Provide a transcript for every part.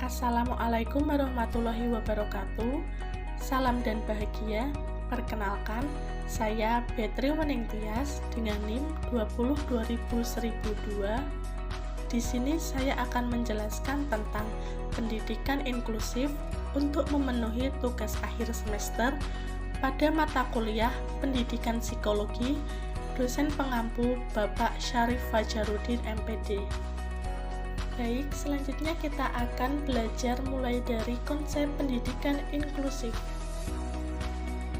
Assalamualaikum warahmatullahi wabarakatuh. Salam dan bahagia. Perkenalkan, saya Betri Wening Tias dengan NIM 20201002. Di sini saya akan menjelaskan tentang pendidikan inklusif untuk memenuhi tugas akhir semester pada mata kuliah Pendidikan Psikologi, dosen pengampu Bapak Syarif Fajarudin MPD. Baik, selanjutnya kita akan belajar mulai dari konsep pendidikan inklusif.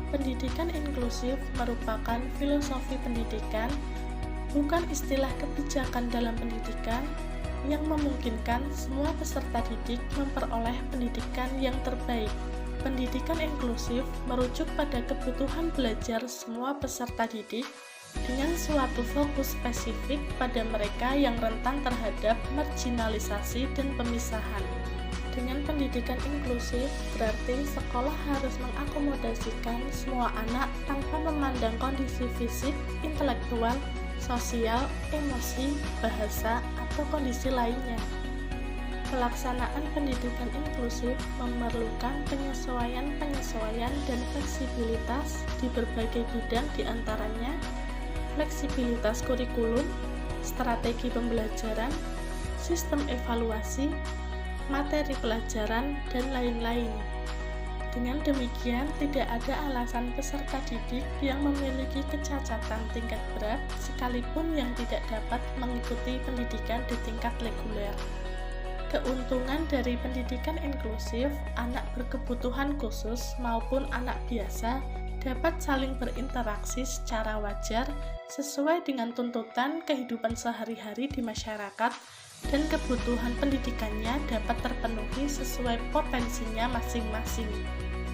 Pendidikan inklusif merupakan filosofi pendidikan, bukan istilah kebijakan dalam pendidikan, yang memungkinkan semua peserta didik memperoleh pendidikan yang terbaik. Pendidikan inklusif merujuk pada kebutuhan belajar semua peserta didik dengan suatu fokus spesifik pada mereka yang rentan terhadap marginalisasi dan pemisahan. Dengan pendidikan inklusif, berarti sekolah harus mengakomodasikan semua anak tanpa memandang kondisi fisik, intelektual, sosial, emosi, bahasa, atau kondisi lainnya. Pelaksanaan pendidikan inklusif memerlukan penyesuaian dan fleksibilitas di berbagai bidang, diantaranya fleksibilitas kurikulum, strategi pembelajaran, sistem evaluasi, materi pelajaran, dan lain-lain. Dengan demikian, tidak ada alasan peserta didik yang memiliki kecacatan tingkat berat sekalipun yang tidak dapat mengikuti pendidikan di tingkat reguler. Keuntungan dari pendidikan inklusif, anak berkebutuhan khusus maupun anak biasa dapat saling berinteraksi secara wajar sesuai dengan tuntutan kehidupan sehari-hari di masyarakat, dan kebutuhan pendidikannya dapat terpenuhi sesuai potensinya masing-masing.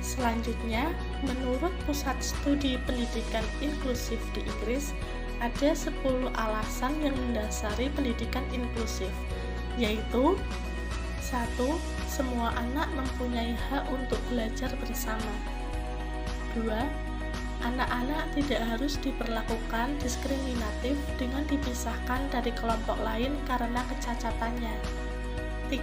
Selanjutnya, menurut Pusat Studi Pendidikan Inklusif di Inggris, ada 10 alasan yang mendasari pendidikan inklusif, yaitu 1. Semua anak mempunyai hak untuk belajar bersama. 2. Anak-anak tidak harus diperlakukan diskriminatif dengan dipisahkan dari kelompok lain karena kecacatannya. 3.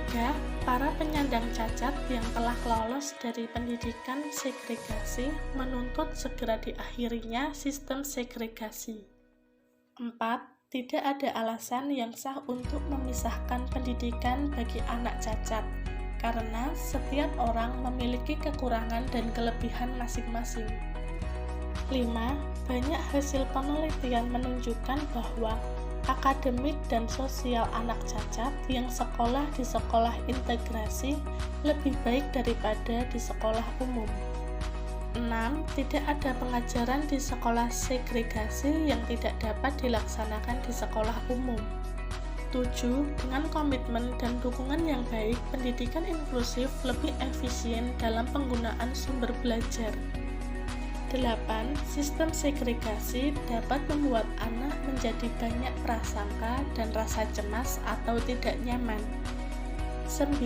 Para penyandang cacat yang telah lolos dari pendidikan segregasi menuntut segera diakhirinya sistem segregasi. 4. Tidak ada alasan yang sah untuk memisahkan pendidikan bagi anak cacat, karena setiap orang memiliki kekurangan dan kelebihan masing-masing. 5. Banyak hasil penelitian menunjukkan bahwa akademik dan sosial anak cacat yang sekolah di sekolah integrasi lebih baik daripada di sekolah umum. 6. Tidak ada pengajaran di sekolah segregasi yang tidak dapat dilaksanakan di sekolah umum. 7. Dengan komitmen dan dukungan yang baik, pendidikan inklusif lebih efisien dalam penggunaan sumber belajar. 8. Sistem segregasi dapat membuat anak menjadi banyak prasangka dan rasa cemas atau tidak nyaman. 9.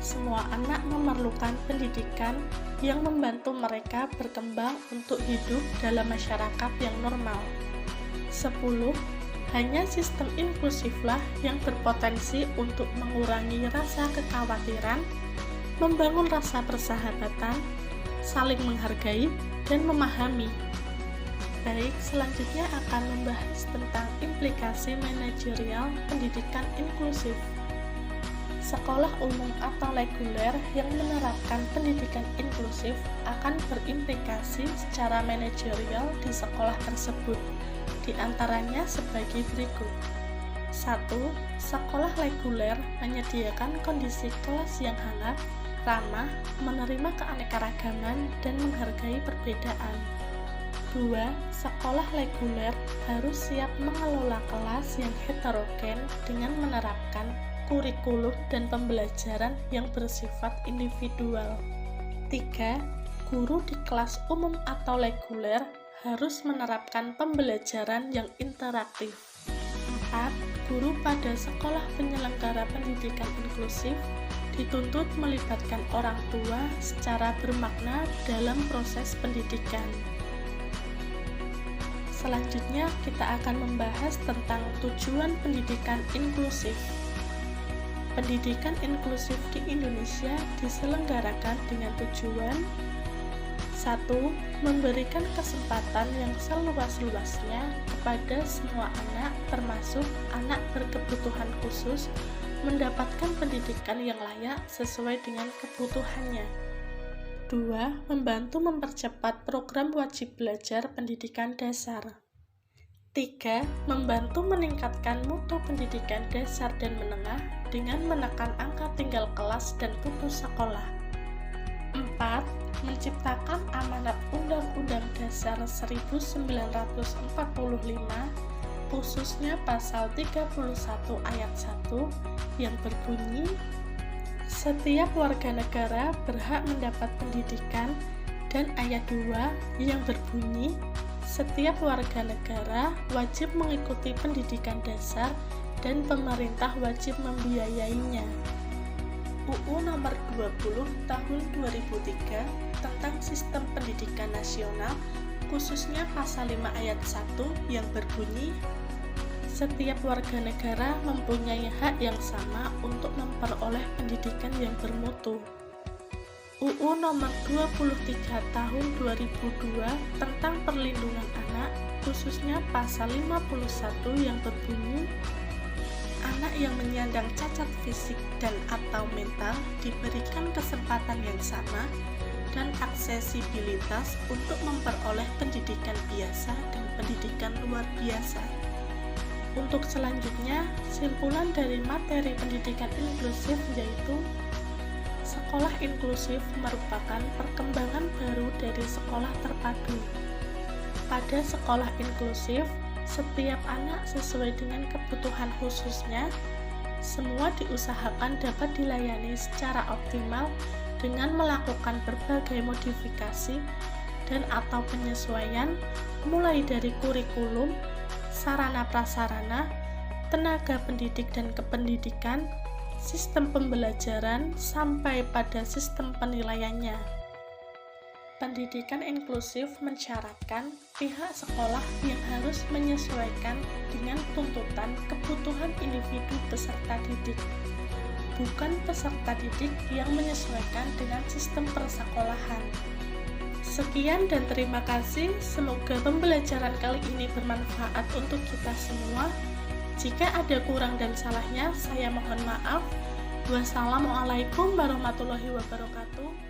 Semua anak memerlukan pendidikan yang membantu mereka berkembang untuk hidup dalam masyarakat yang normal. 10. Hanya sistem inklusiflah yang berpotensi untuk mengurangi rasa kekhawatiran, membangun rasa persahabatan, saling menghargai, dan memahami. Baik, selanjutnya akan membahas tentang implikasi manajerial pendidikan inklusif. Sekolah umum atau reguler yang menerapkan pendidikan inklusif akan berimplikasi secara manajerial di sekolah tersebut, di antaranya sebagai berikut. 1. Sekolah reguler menyediakan kondisi kelas yang hangat, ramah, menerima keanekaragaman, dan menghargai perbedaan. 2. Sekolah reguler harus siap mengelola kelas yang heterogen dengan menerapkan kurikulum dan pembelajaran yang bersifat individual. 3. Guru di kelas umum atau reguler harus menerapkan pembelajaran yang interaktif. 4. Guru pada sekolah penyelenggara pendidikan inklusif dituntut melibatkan orang tua secara bermakna dalam proses pendidikan. Selanjutnya, kita akan membahas tentang tujuan pendidikan inklusif. Pendidikan inklusif di Indonesia diselenggarakan dengan tujuan 1. Memberikan kesempatan yang seluas-luasnya kepada semua anak, termasuk anak berkebutuhan khusus, mendapatkan pendidikan yang layak sesuai dengan kebutuhannya. 2. Membantu mempercepat program wajib belajar pendidikan dasar. 3. Membantu meningkatkan mutu pendidikan dasar dan menengah dengan menekan angka tinggal kelas dan putus sekolah. 4. Menciptakan amanat Undang-Undang Dasar 1945, khususnya pasal 31 ayat 1 yang berbunyi, setiap warga negara berhak mendapat pendidikan, dan ayat 2 yang berbunyi, setiap warga negara wajib mengikuti pendidikan dasar dan pemerintah wajib membiayainya. UU Nomor 20 Tahun 2003 tentang Sistem Pendidikan Nasional, khususnya pasal 5 ayat 1 yang berbunyi, setiap warga negara mempunyai hak yang sama untuk memperoleh pendidikan yang bermutu. UU Nomor 23 Tahun 2002 tentang Perlindungan Anak, khususnya pasal 51 yang berbunyi, anak yang menyandang cacat fisik dan atau mental diberikan kesempatan yang sama dan aksesibilitas untuk memperoleh pendidikan biasa dan pendidikan luar biasa. Untuk selanjutnya, simpulan dari materi pendidikan inklusif yaitu sekolah inklusif merupakan perkembangan baru dari sekolah terpadu. Pada sekolah inklusif, setiap anak sesuai dengan kebutuhan khususnya, semua diusahakan dapat dilayani secara optimal dengan melakukan berbagai modifikasi dan atau penyesuaian mulai dari kurikulum, sarana prasarana, tenaga pendidik dan kependidikan, sistem pembelajaran, sampai pada sistem penilaiannya. Pendidikan inklusif mensyaratkan pihak sekolah yang harus menyesuaikan dengan tuntutan kebutuhan individu peserta didik, bukan peserta didik yang menyesuaikan dengan sistem persekolahan. Sekian dan terima kasih, semoga pembelajaran kali ini bermanfaat untuk kita semua. Jika ada kurang dan salahnya, saya mohon maaf. Wassalamualaikum warahmatullahi wabarakatuh.